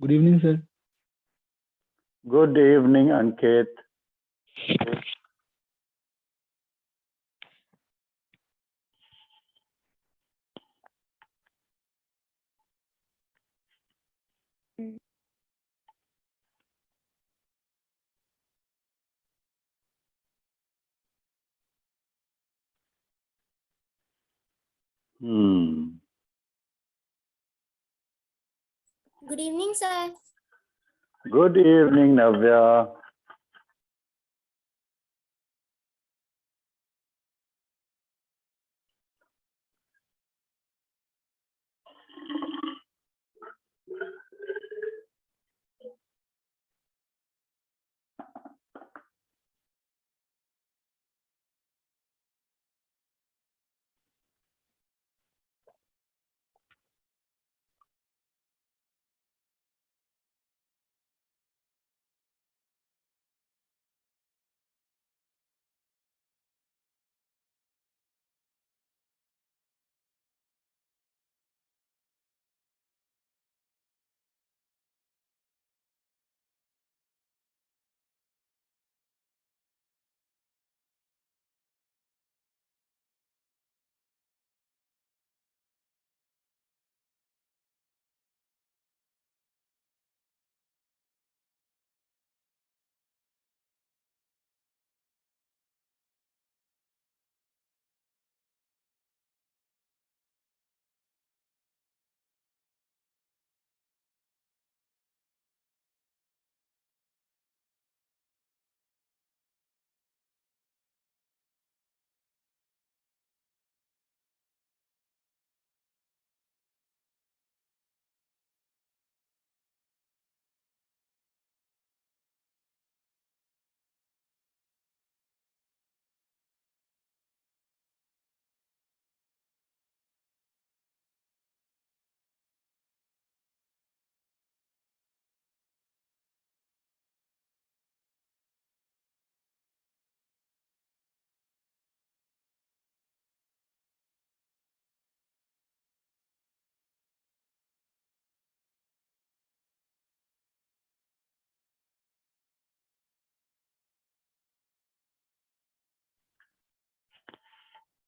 Good evening, sir. Good evening, Ankit. Hmm. Good evening, sir. Good evening, Navya.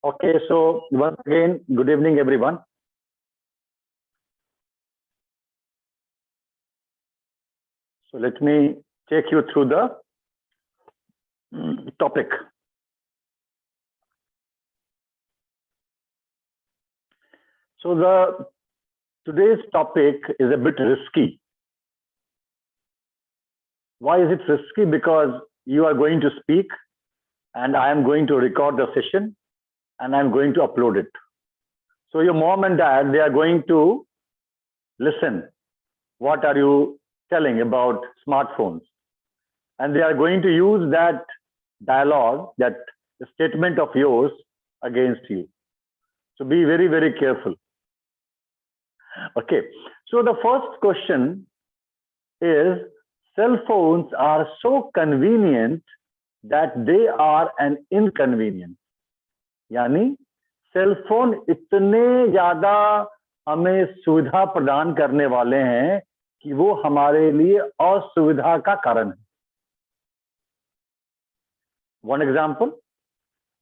Okay, so once again, good evening, everyone. So let me take you through the topic. So today's topic is a bit risky. Why is it risky? Because you are going to speak and I am going to record the session and I'm going to upload it. So your mom and dad, they are going to listen. What are you telling about smartphones? And they are going to use that dialogue, that statement of yours against you. So be very, very careful. Okay. So the first question is, cell phones are so convenient that they are an inconvenience. यानी cell phone इतने ज्यादा हमें सुविधा प्रदान करने वाले हैं कि वो हमारे लिए असुविधा का कारण है. One example,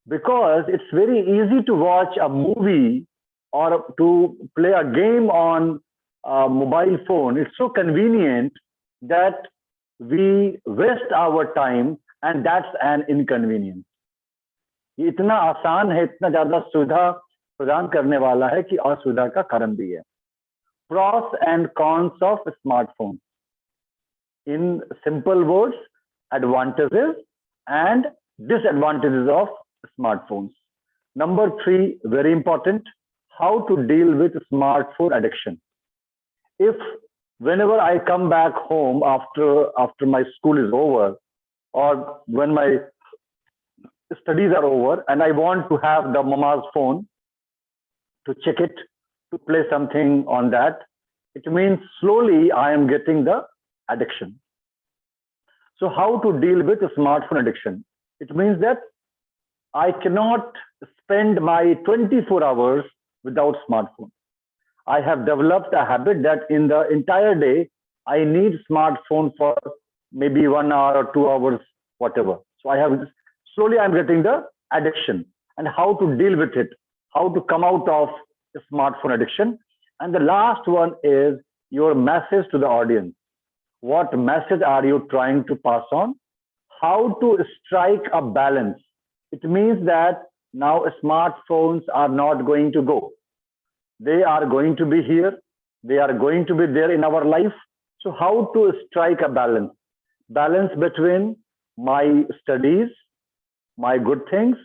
because it's very easy to watch a movie or to play a game on a mobile phone. It's so convenient that we waste our time, and that's an inconvenience. ये इतना आसान है, इतना ज्यादा सुविधा प्रदान करने वाला है कि असुविधा का कारण भी है. Pros and cons of smartphone. In simple words, advantages and disadvantages of smartphones. Number 3, very important, how to deal with smartphone addiction. If whenever I come back home after my school is over, or when my studies are over and I want to have the mama's phone to check it, to play something on that, it means slowly I am getting the addiction. So how to deal with smartphone addiction? It means that I cannot spend my 24 hours without smartphone. I have developed a habit that in the entire day, I need smartphone for maybe 1 hour or 2 hours, whatever. So I have slowly I'm getting the addiction and how to deal with it, how to come out of the smartphone addiction. And the last one is your message to the audience. What message are you trying to pass on? How to strike a balance? It means that now smartphones are not going to go. They are going to be here. They are going to be there in our life. So how to strike a balance? Balance between my studies, my good things,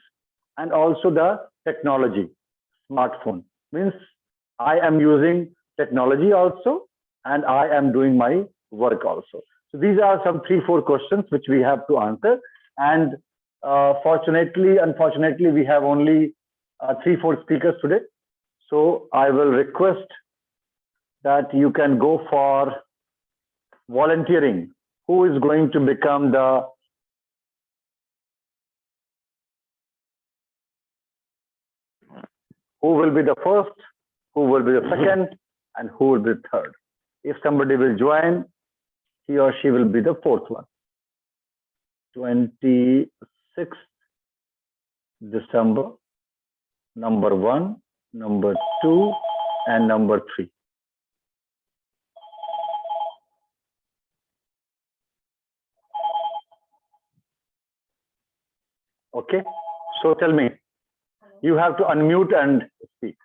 and also the technology. Smartphone means I am using technology also, and I am doing my work also. So these are some 3 4 questions which we have to answer. And unfortunately, we have only 3 4 speakers today. So I will request that you can go for volunteering. Who is going to become the who will be the first, who will be the second, and who will be the third? If somebody will join, he or she will be the fourth one. 26th December, number 1, number 2, and number 3. Okay, so tell me, you have to unmute and speak.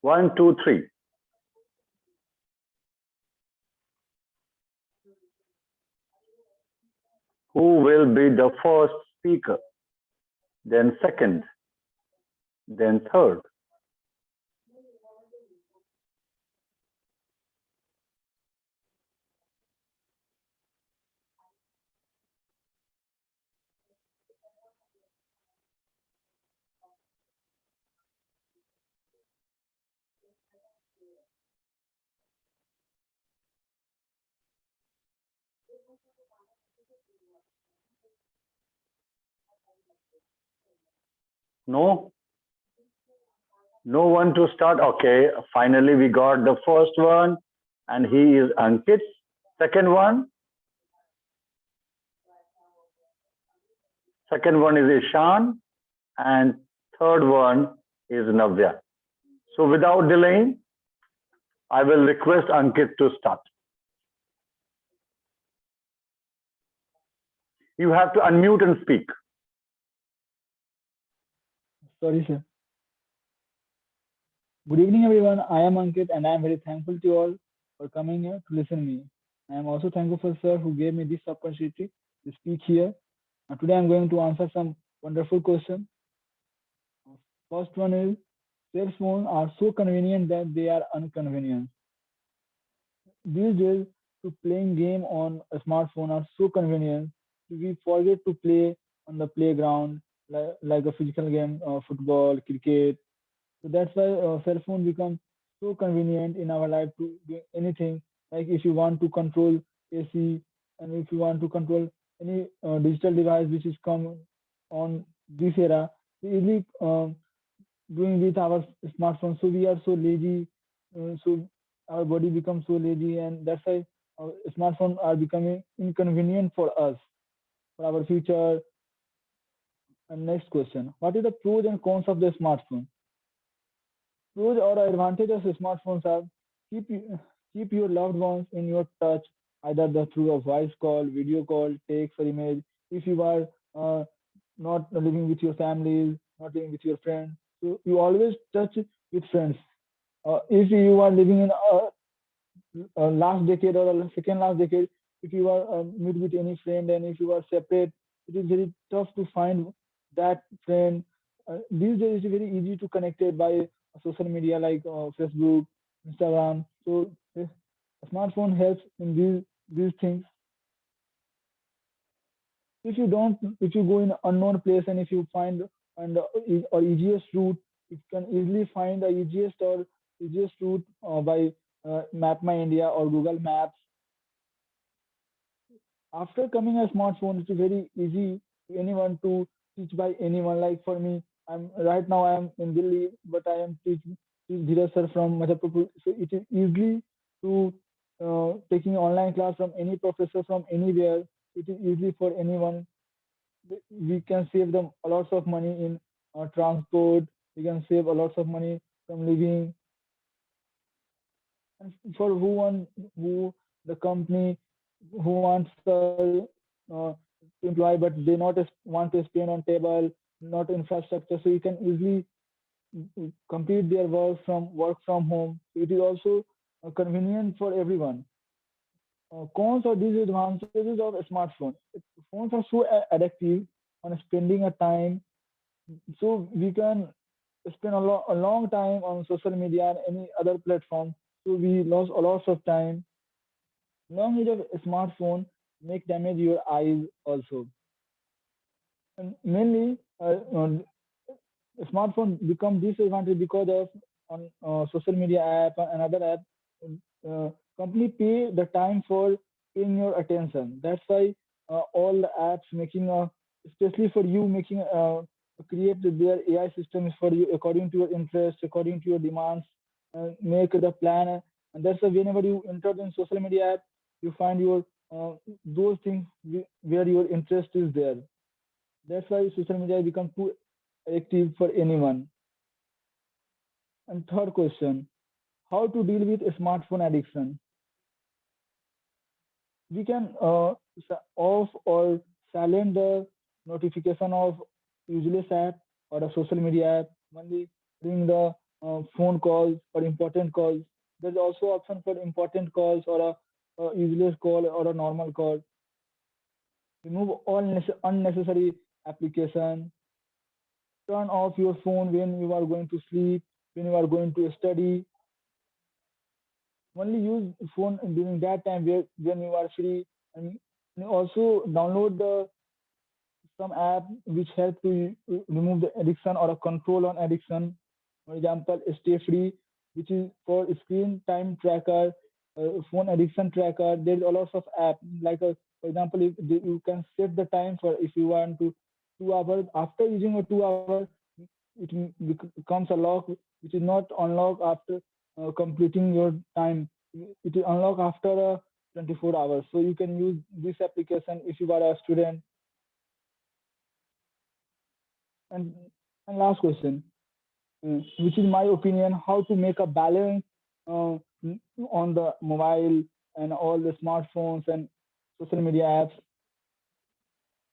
One, two, three. Who will be the first speaker? Then second, then third. No? No one to start? Okay, finally we got the first one, and he is Ankit. Second one? Second one is Ishan, and third one is Navya. So without delaying, I will request Ankit to start. You have to unmute and speak. Sorry, sir. Good evening, everyone. I am Ankit, and I am very thankful to you all for coming here to listen to me. I am also thankful for sir who gave me this opportunity to speak here. Today, I am going to answer some wonderful questions. First one is, cell phones are so convenient that they are inconvenient. These days, to playing game on a smartphone are so convenient. We forget to play on the playground like a physical game, football, cricket. So that's why cell phone becomes so convenient in our life to do anything. Like if you want to control AC and if you want to control any digital device which is come on this era, we easily doing with our smartphone. So we are so lazy, so our body becomes so lazy, and that's why smartphones are becoming inconvenient for us for our future. And next question: what is the pros and cons of the smartphone? Pros or advantages of smartphones are keep keep your loved ones in your touch, either through a voice call, video call, text, or image. If you are not living with your families, not living with your friends, so you always touch with friends. If you are living in a last decade or a second last decade, if you are meet with any friend and if you are separate, it is very tough to find that friend. These days, it's very easy to connect it by social media like Facebook, Instagram. So a smartphone helps in these things. If you go in unknown place and if you find or easiest route, you can easily find the easiest route by Map My India or Google Maps. After coming a smartphone, it is very easy to anyone to teach by anyone. Like for me, I'm right now I am in Delhi, but I am teach Dheeraj sir from Madhya Pradesh. So it is easily to taking online class from any professor from anywhere. It is easy for anyone. We can save them a lots of money in transport. We can save a lots of money from living. And for who the company who wants employee, but they not want to spend on table, not infrastructure, so you can easily complete their work from home. It is also convenient for everyone. Cons or disadvantages of a smartphone. Phones are so addictive on spending a time, so we can spend a long time on social media and any other platform. So we lost a lot of time. Long use of a smartphone make damage your eyes also. And mainly, smartphone become disadvantage because of on social media app and another app. Company pay the time for paying your attention. That's why all the apps making especially for you making create their AI systems for you according to your interest, according to your demands, make the plan. And that's why whenever you enter in social media app, you find your those things where your interest is there. That's why social media become too addictive for anyone. And third question, how to deal with a smartphone addiction? We can off or silent the notification of useless app or a social media app, only during the phone calls or important calls. There's also option for important calls or a useless call or a normal call. Remove all unnecessary application. Turn off your phone when you are going to sleep, when you are going to study. Only use phone during that time when you are free. And also download some app which help to remove the addiction or a control on addiction. For example, Stay Free, which is for screen time tracker, phone addiction tracker. There's a lot of app like for example, if you can set the time for if you want to 2 hours. After using a 2 hour, becomes a lock which is not unlocked after completing your time. It is unlocked after 24 hours. So you can use this application if you are a student. And, and last question, which is my opinion, how to make a balance uh, on the mobile and all the smartphones and social media apps.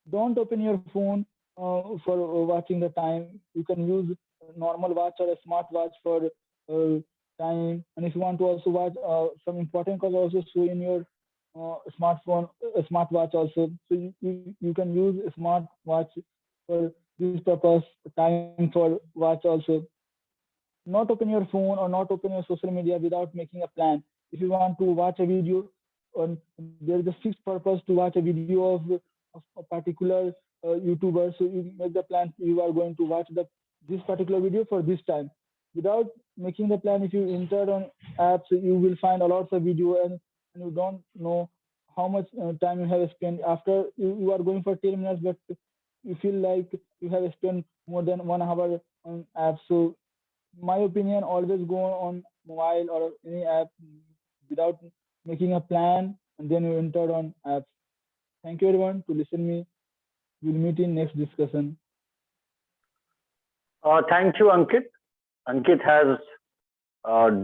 Don't open your phone for watching the time. You can use a normal watch or a smart watch for time. And if you want to also watch some important calls, also show in your smartphone, smartwatch also. So you can use a smart watch for this purpose, time for watch also. Not open your phone or not open your social media without making a plan. If you want to watch a video, there is a fixed purpose to watch a video of a particular YouTuber. So you make the plan. You are going to watch this particular video for this time. Without making the plan, if you enter on apps, you will find a lot of video and you don't know how much time you have spent. After you are going for 10 minutes, but you feel like you have spent more than 1 hour on apps. So my opinion, always go on mobile or any app without making a plan and then you enter on apps. Thank you everyone to listen me. We'll meet in next discussion. Thank you, Ankit. Ankit has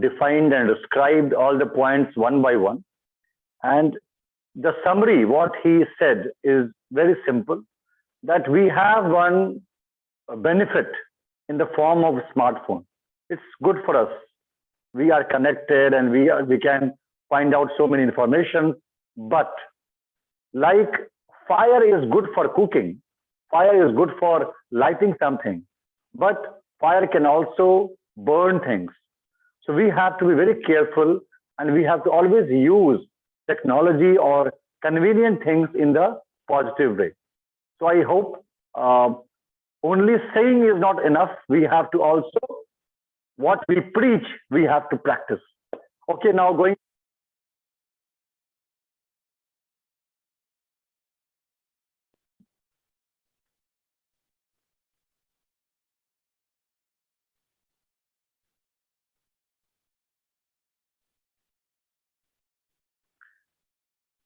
defined and described all the points one by one. And the summary, what he said, is very simple, that we have one benefit in the form of smartphone. It's good for us. We are connected and we can find out so many information. But like fire is good for cooking, fire is good for lighting something, but fire can also burn things. So we have to be very careful and we have to always use technology or convenient things in the positive way. So I hope only saying is not enough. We have to also, what we preach, we have to practice. Okay, now going.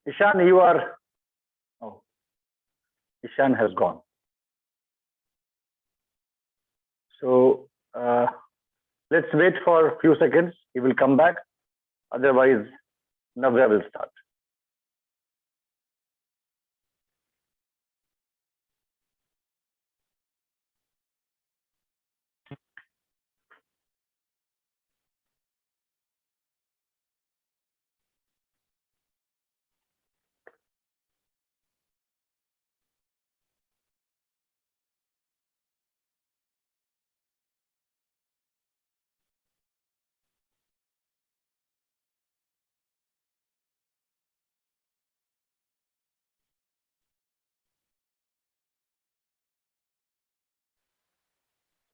Ishan, you are. Oh, Ishan has gone. So let's wait for a few seconds. He will come back. Otherwise, Navya will start.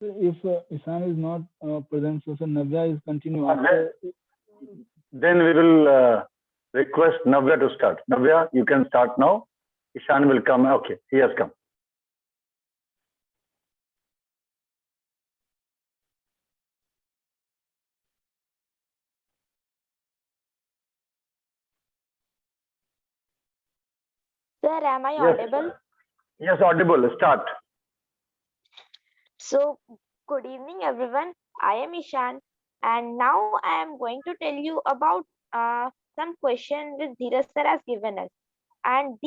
If Ishan is not present, so Navya is continue Then, after. then we will request Navya to start. Navya, you can start now. Ishan will come. Okay, he has come. Sir, am I Yes, audible? yes, audible. Start. So, good evening, everyone. I am Ishan, and now I am going to tell you about some question which Dheeraj sir has given us. And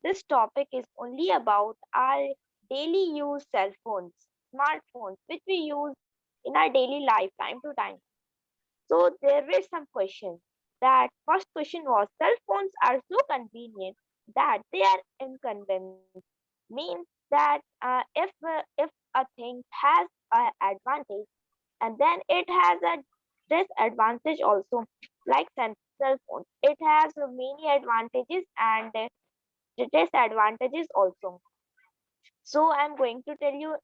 this topic is only about our daily use cell phones, smartphones, which we use in our daily life, time to time. So there were some questions. That first question was, cell phones are so convenient that they are inconvenient. Means that if a thing has an advantage and then it has a disadvantage also, like cell phone, it has many advantages and disadvantages also. So I'm going to tell you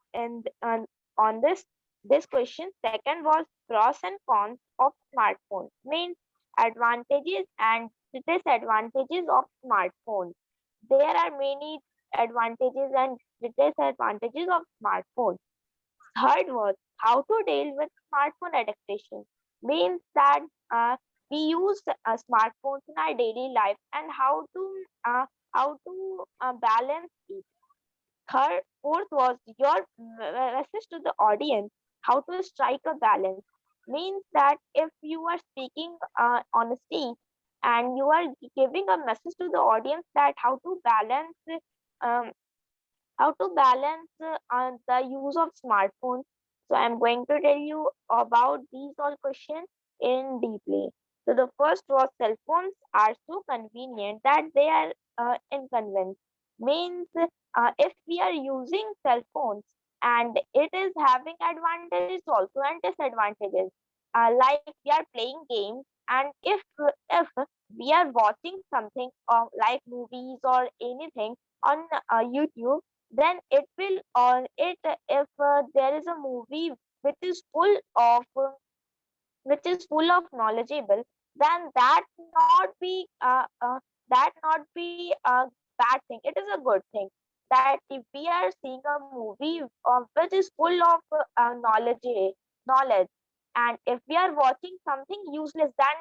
on this question. Second was pros and cons of smartphones. Means advantages and disadvantages of smartphones. There are many advantages and disadvantages of smartphones. Third was how to deal with smartphone addiction. Means that we use smartphones in our daily life and how to balance it. Third, fourth was your message to the audience, how to strike a balance. Means that if you are speaking on a stage and you are giving a message to the audience that um, how to balance the use of smartphones. So I'm going to tell you about these all questions in deeply. So the first was cell phones are so convenient that they are inconvenient. Means if we are using cell phones and it is having advantages also and disadvantages. Like we are playing games and if we are watching something like movies or anything on YouTube, then it will on it if there is a movie which is full of knowledgeable, then that not be a bad thing. It is a good thing that if we are seeing a movie which is full of knowledge, and if we are watching something useless, then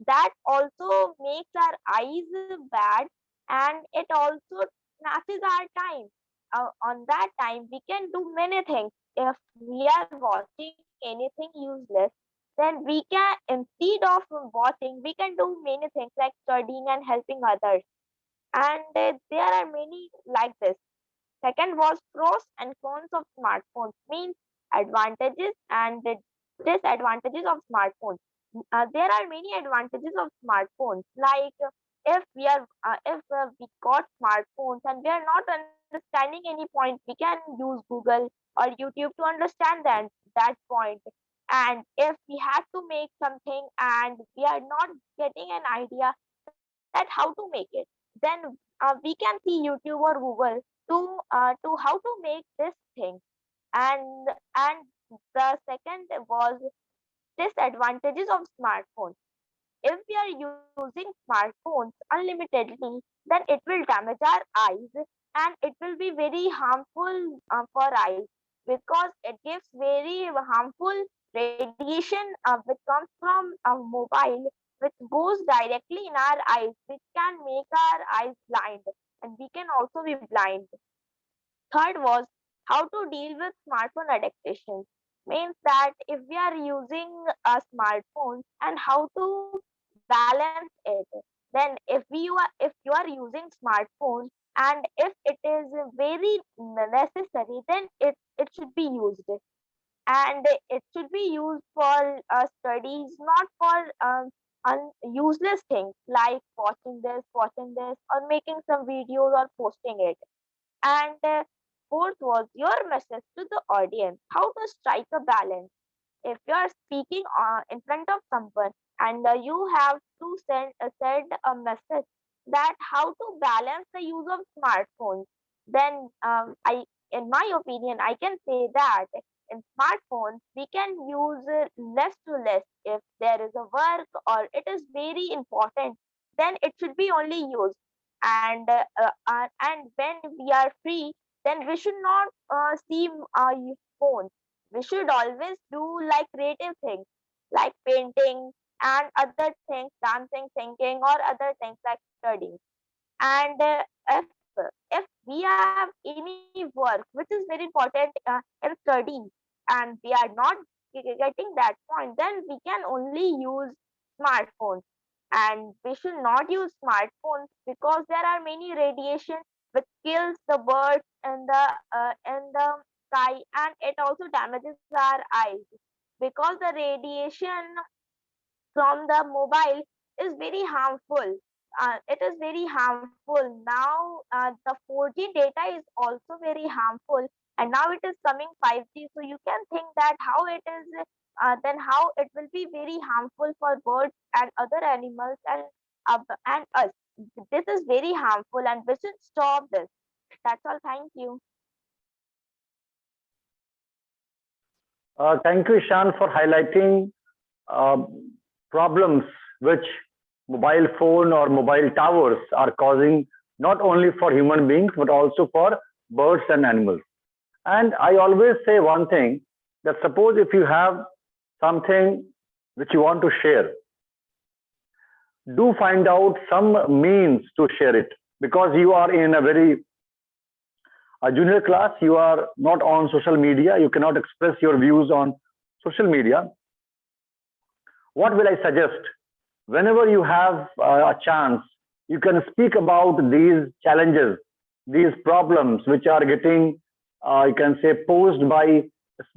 that also makes our eyes bad, and it also snatches our time. On that time, we can do many things. If we are watching anything useless, then we can, instead of watching, we can do many things like studying and helping others. And there are many like this. Second was pros and cons of smartphones. Means advantages and the disadvantages of smartphones. There are many advantages of smartphones. Like if we got smartphones and we are not understanding any point, we can use Google or YouTube to understand that point. And if we have to make something and we are not getting an idea that how to make it, then we can see YouTube or Google to how to make this thing. And the second was disadvantages of smartphones. If we are using smartphones unlimitedly, then it will damage our eyes and it will be very harmful for eyes, because it gives very harmful radiation which comes from a mobile, which goes directly in our eyes, which can make our eyes blind, and we can also be blind. Third was how to deal with smartphone addiction. Means that if we are using a smartphone and how to balance it. Then if you are using smartphone and if it is very necessary, then it should be used, and it should be used for studies, not for useless things like watching this, or making some videos or posting it. And fourth was your message to the audience, how to strike a balance. If you are speaking in front of someone and you have to send a message that how to balance the use of smartphones, then I in my opinion I can say that in smartphones we can use less to less. If there is a work or it is very important, then it should be only used. And when we are free, then we should not see our phones. We should always do like creative things like painting and other things, dancing, singing, or other things like studying. And if we have any work which is very important in study, and we are not getting that point, then we can only use smartphones. And we should not use smartphones because there are many radiation which kills the birds in the sky, and it also damages our eyes, because the radiation from the mobile is very harmful. It is very harmful. Now, the 4G data is also very harmful, and now it is coming 5G. So you can think that how it is, then how it will be very harmful for birds and other animals and us. This is very harmful, and we should stop this. That's all. Thank you. Thank you, Ishan, for highlighting uh, problems which mobile phone or mobile towers are causing, not only for human beings but also for birds and animals. And I always say one thing, that suppose if you have something which you want to share, do find out some means to share it, because you are in a junior class, you are not on social media, you cannot express your views on social media. What will I suggest? Whenever you have a chance, you can speak about these challenges, these problems which are getting, you can say, posed by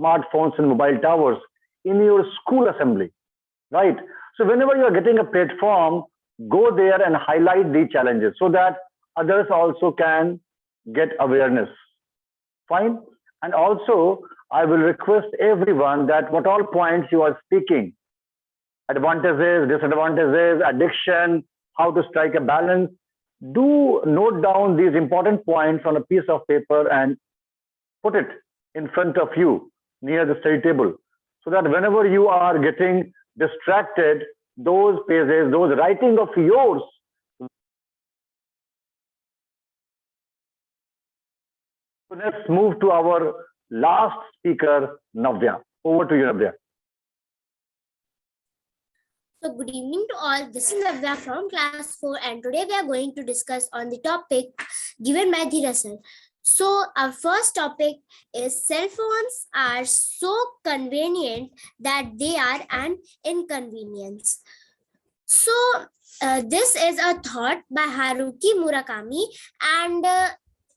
smartphones and mobile towers in your school assembly, right? So whenever you are getting a platform, go there and highlight the challenges so that others also can get awareness. Fine. And also, I will request everyone that what all points you are speaking, advantages, disadvantages, addiction, how to strike a balance, do note down these important points on a piece of paper and put it in front of you near the study table, so that whenever you are getting distracted, those pages, those writing of yours. So let's move to our last speaker, Navya. Over to you, Navya. So good evening to all. This is Navya from class 4, and today we are going to discuss on the topic given by Dheeraj sir. So our first topic is cell phones are so convenient that they are an inconvenience. So this is a thought by Haruki Murakami, and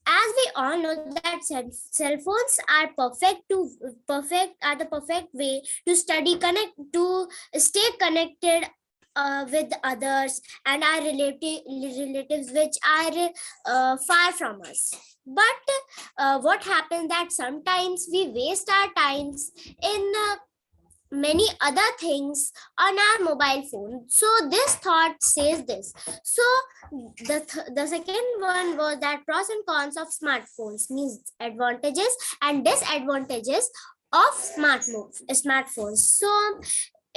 as we all know that cell phones are the perfect way to stay connected with others and our relatives which are far from us. But what happens that sometimes we waste our times in many other things on our mobile phone. So this thought says this. So the second one was that pros and cons of smartphones, means advantages and disadvantages of smartphones. So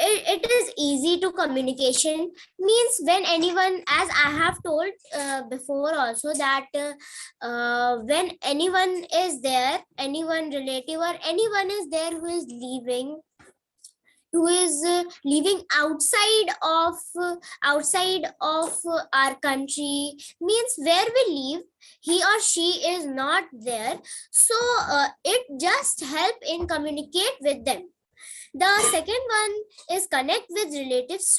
it is easy to communication, means when anyone, as I have told before also, that when anyone is there, anyone relative or anyone is there who is living outside of our country, means where we live, he or she is not there, so it just help in communicate with them. The second one is connect with relatives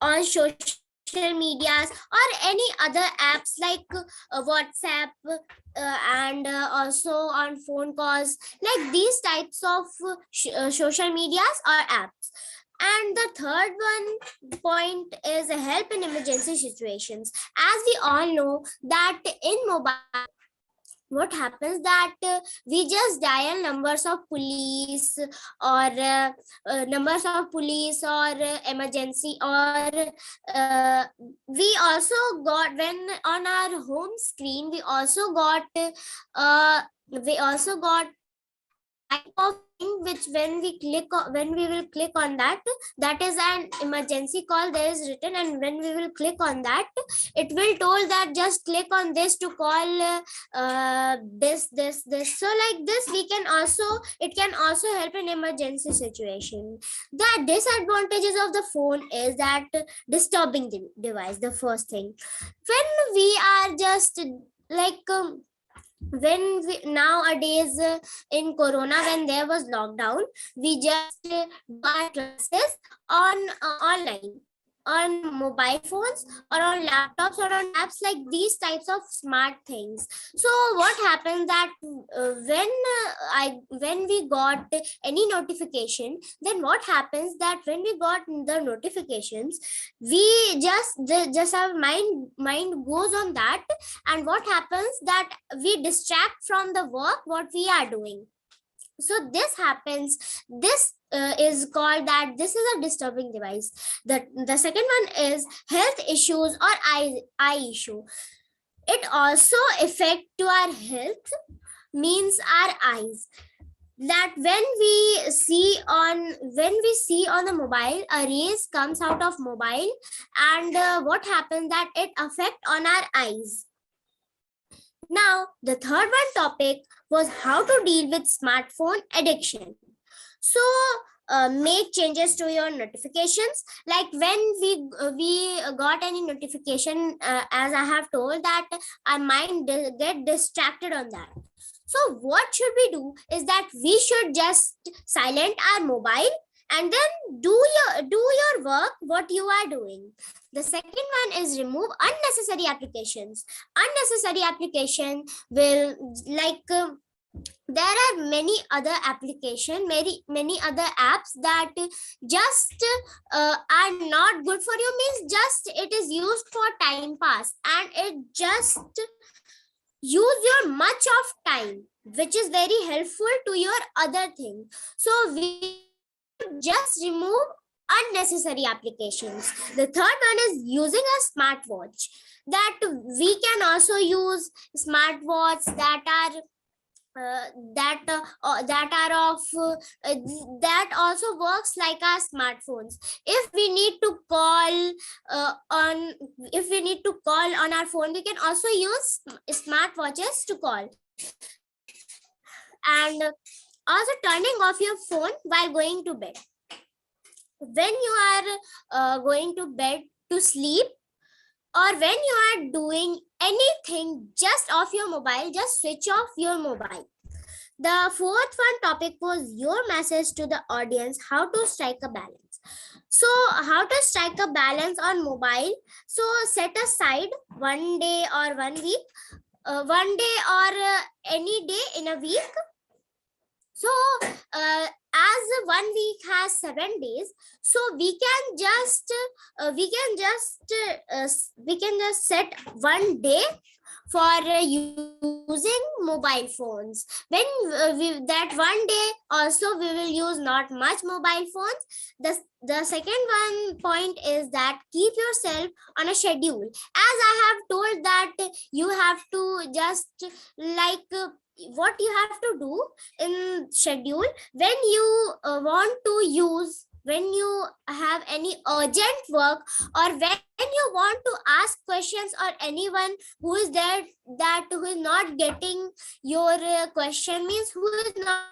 on social medias or any other apps like WhatsApp, and also on phone calls, like these types of social medias or apps. And the third one point is help in emergency situations. As we all know that in mobile, what happens that we just dial numbers of police or emergency, or we also got, when on our home screen we also got type of thing which when we will click on that, that is an emergency call there is written, and when we will click on that, it will told that just click on this to call this. So like this it can also help in emergency situation. The disadvantages of the phone is that disturbing the device. The first thing, when we are just like when we nowadays in corona, when there was lockdown, we just do our classes on online, on mobile phones or on laptops or on apps, like these types of smart things. So what happens that when we got any notification, then what happens that when we got the notifications, we just our mind goes on that, and what happens that we distract from the work what we are doing. So this happens, this is called that this is a disturbing device. The second one is health issues or eye issue. It also affect to our health, means our eyes, that when we see on the mobile, a rays comes out of mobile, and what happens that it affect on our eyes. Now the third one topic was how to deal with smartphone addiction. So make changes to your notifications, like when we got any notification, as I have told that our mind get distracted on that. So what should we do is that we should just silent our mobile and then do your work what you are doing. The second one is remove unnecessary applications. Unnecessary application will like there are many other application, many other apps that just are not good for you, means just it is used for time pass, and it just use your much of time, which is very helpful to your other thing. So we just remove unnecessary applications. The third one is using a smartwatch, that we can also use smartwatch that are that also works like our smartphones. If we need to call on our phone, we can also use smartwatches to call. And also turning off your phone while going to bed. When you are going to bed to sleep, or when you are doing anything, just off your mobile, just switch off your mobile. The fourth one topic was your message to the audience, how to strike a balance. So how to strike a balance on mobile. So set aside 1 day or 1 week, 1 day or any day in a week. So as 1 week has 7 days, so we can just set 1 day for using mobile phones. When that 1 day also we will use not much mobile phones. The second one point is that keep yourself on a schedule. As I have told that you have to just like what you have to do in schedule. When you want to use when you have any urgent work, or when you want to ask questions, or anyone who is there that who is not getting your question, means who is not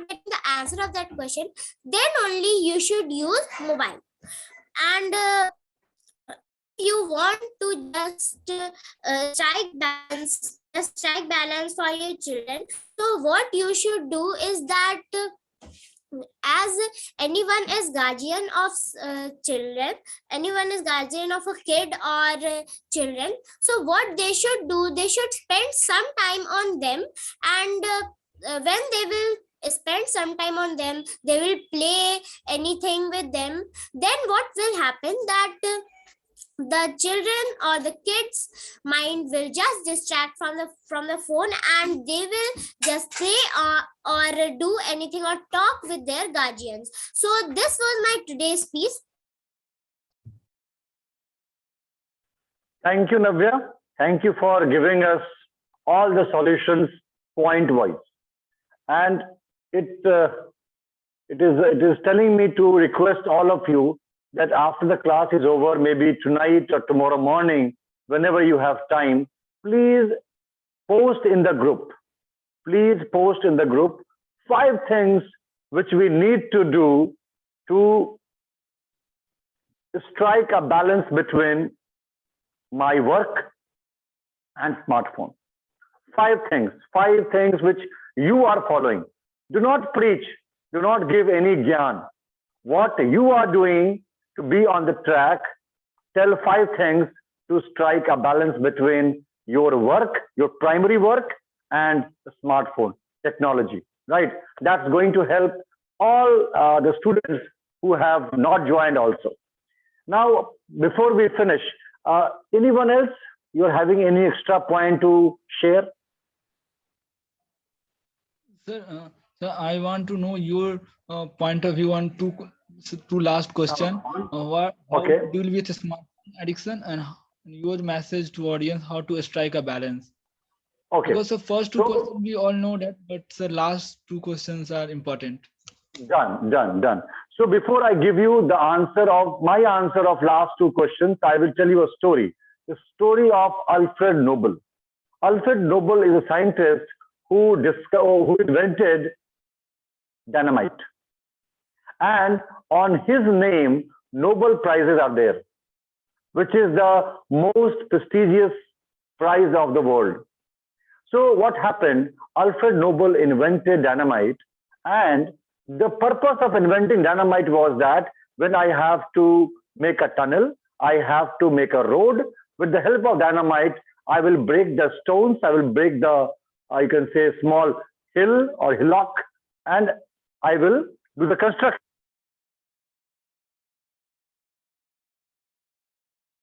getting the answer of that question, then only you should use mobile. And you want to just strike balance for your children, so what you should do is that as anyone is guardian of children, anyone is guardian of a kid or children, so what they should do, they should spend some time on them. And when they will spend some time on them, they will play anything with them, then what will happen that the children or the kids mind will just distract from the phone, and they will just play or do anything or talk with their guardians. So this was my today's piece. Thank you, Navya. Thank you for giving us all the solutions point wise. And it is telling me to request all of you that after the class is over, maybe tonight or tomorrow morning, whenever you have time, please post in the group. Please post in the group 5 things which we need to do to strike a balance between my work and smartphone. 5 things which you are following. Do not preach, do not give any gyan. What you are doing to be on the track, tell 5 things to strike a balance between your work, your primary work, and the smartphone technology, right? That's going to help all the students who have not joined also. Now, before we finish, anyone else, you're having any extra point to share? Sir, I want to know your point of view on two last question. How Okay. deal with smartphone addiction, and your message to audience how to strike a balance. Okay. Because the first 2 So- questions we all know that, but the last 2 questions are important. Done. So before I give you the answer of my answer of last 2 questions, I will tell you a story. The story of Alfred Nobel. Alfred Nobel is a scientist who invented dynamite. And on his name, Nobel Prizes are there, which is the most prestigious prize of the world. So what happened? Alfred Nobel invented dynamite, and the purpose of inventing dynamite was that when I have to make a tunnel, I have to make a road. With the help of dynamite, I will break the stones, I will break the, you can say, small hill or hillock, and I will do the construction.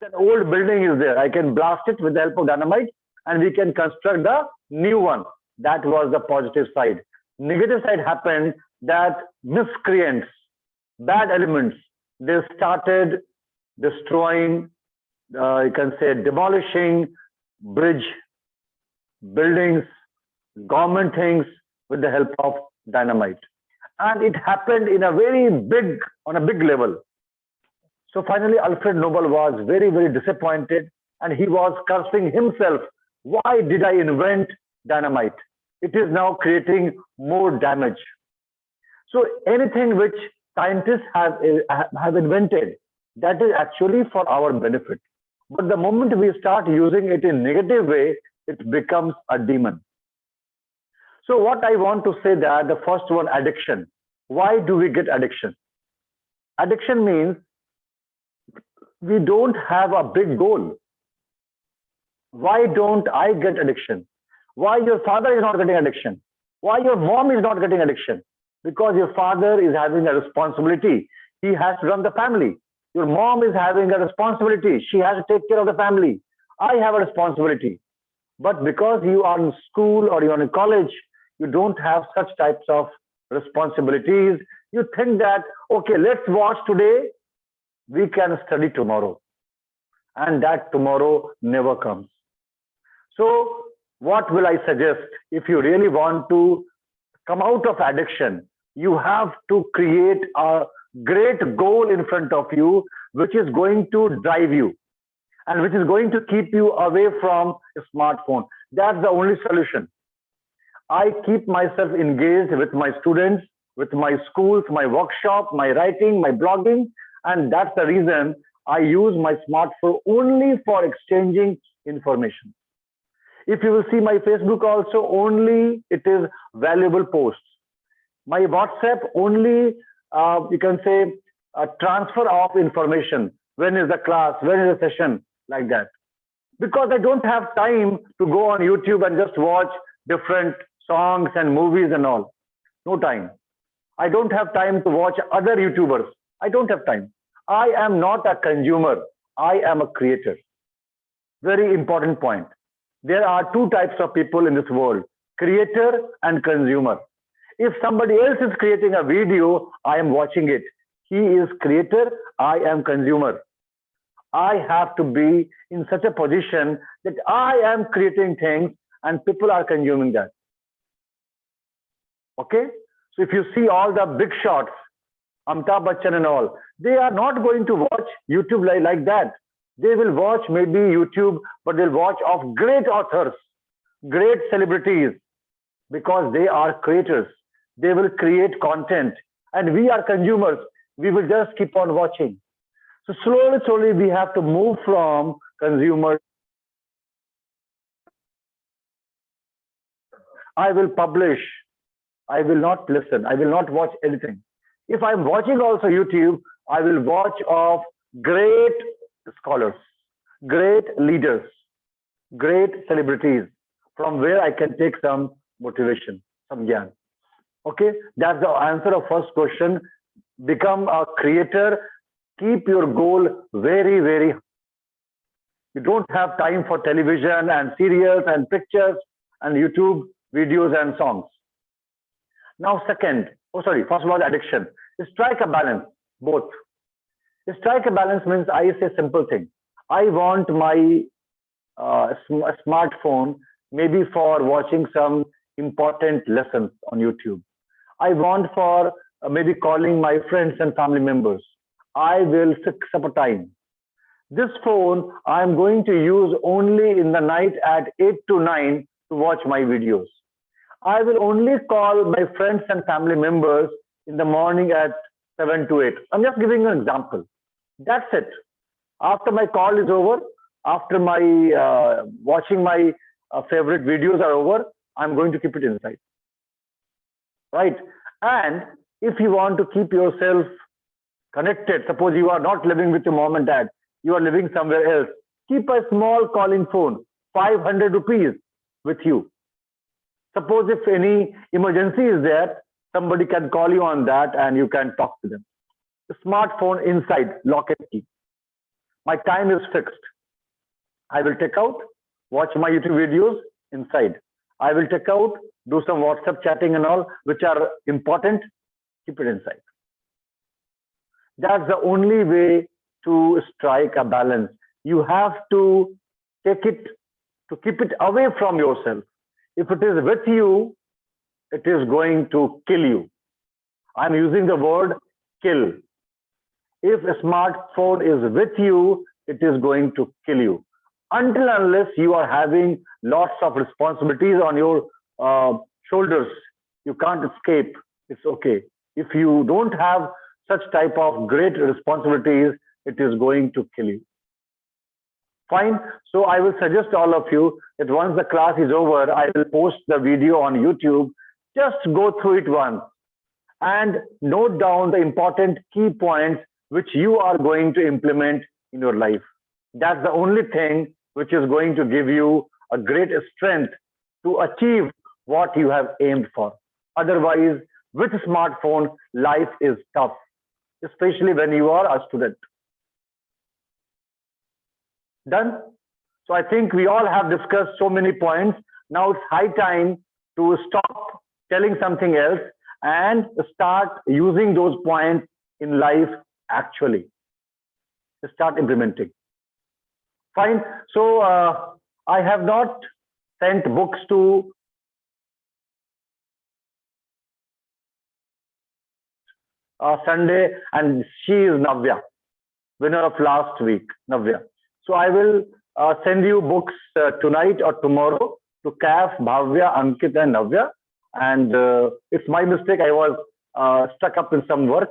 An old building is there, I can blast it with the help of dynamite, and we can construct the new one. That was the positive side. Negative side happened that miscreants, bad elements, they started destroying, you can say, demolishing bridge, buildings, government things with the help of dynamite. And it happened in a very big, on a big level. So finally, Alfred Nobel was very, very disappointed, and he was cursing himself. Why did I invent dynamite? It is now creating more damage. So anything which scientists have invented, that is actually for our benefit. But the moment we start using it in negative way, it becomes a demon. So what I want to say that the first one, addiction. Why do we get addiction? Addiction means we don't have a big goal. Why don't I get addiction? Why your father is not getting addiction? Why your mom is not getting addiction? Because your father is having a responsibility. He has to run the family. Your mom is having a responsibility. She has to take care of the family. I have a responsibility. But because you are in school or you're in college, you don't have such types of responsibilities. You think that, okay, let's watch today, we can study tomorrow. And that tomorrow never comes. So what will I suggest? If you really want to come out of addiction, you have to create a great goal in front of you, which is going to drive you and which is going to keep you away from a smartphone. That's the only solution. I keep myself engaged with my students, with my schools, my workshop, my writing, my blogging, and that's the reason I use my smartphone only for exchanging information. If you will see my Facebook also, only it is valuable posts. My WhatsApp only, you can say, a transfer of information. When is the class? When is the session? Like that. Because I don't have time to go on YouTube and just watch different songs and movies and all. No time. I don't have time to watch other YouTubers. I don't have time. I am not a consumer. I am a creator. Very important point. There are two types of people in this world, creator and consumer. If somebody else is creating a video, I am watching it. He is creator, I am consumer. I have to be in such a position that I am creating things and people are consuming that. Okay? So if you see all the big shots, Amitabh Bachchan and all, they are not going to watch YouTube like that. They will watch maybe YouTube, but they'll watch of great authors, great celebrities, because they are creators. They will create content and we are consumers. We will just keep on watching. So slowly, we have to move from consumer. I will publish. I will not listen. I will not watch anything. If I'm watching also YouTube, I will watch of great scholars, great leaders, great celebrities, from where I can take some motivation, some gyan. Okay, that's the answer of first question. Become a creator. Keep your goal very, very. You don't have time for television and serials and pictures and YouTube videos and songs. Now, first was addiction. Strike a balance, both. Strike a balance means I say simple thing. I want my smartphone maybe for watching some important lessons on YouTube. I want for maybe calling my friends and family members. I will fix up a time. This phone I am going to use only in the night at 8 to 9 to watch my videos. I will only call my friends and family members in the morning at 7 to 8. I'm just giving an example. That's it. After my call is over, after my watching my favorite videos are over, I'm going to keep it inside. Right? And if you want to keep yourself connected, suppose you are not living with your mom and dad, you are living somewhere else, keep a small calling phone, 500 rupees with you. Suppose if any emergency is there, somebody can call you on that and you can talk to them. The smartphone inside, lock and key. My time is fixed. I will take out, watch my YouTube videos inside. I will take out, do some WhatsApp chatting and all, which are important, keep it inside. That's the only way to strike a balance. You have to take it, to keep it away from yourself. If it is with you, it is going to kill you. I'm using the word kill. If a smartphone is with you, it is going to kill you. Until unless you are having lots of responsibilities on your shoulders, you can't escape. It's okay. If you don't have such type of great responsibilities, it is going to kill you. Fine. So I will suggest all of you that once the class is over, I will post the video on YouTube. Just go through it once and note down the important key points which you are going to implement in your life. That's the only thing which is going to give you a great strength to achieve what you have aimed for. Otherwise, with smartphone, life is tough, especially when you are a student. Done? So I think we all have discussed so many points. Now it's high time to stop telling something else and start using those points in life actually. Start implementing. Fine. So I have not sent books to Sunday, and she is Navya, winner of last week, Navya. So I will send you books tonight or tomorrow to Kaf, Bhavya, Ankit, and Navya. And it's my mistake. I was stuck up in some work.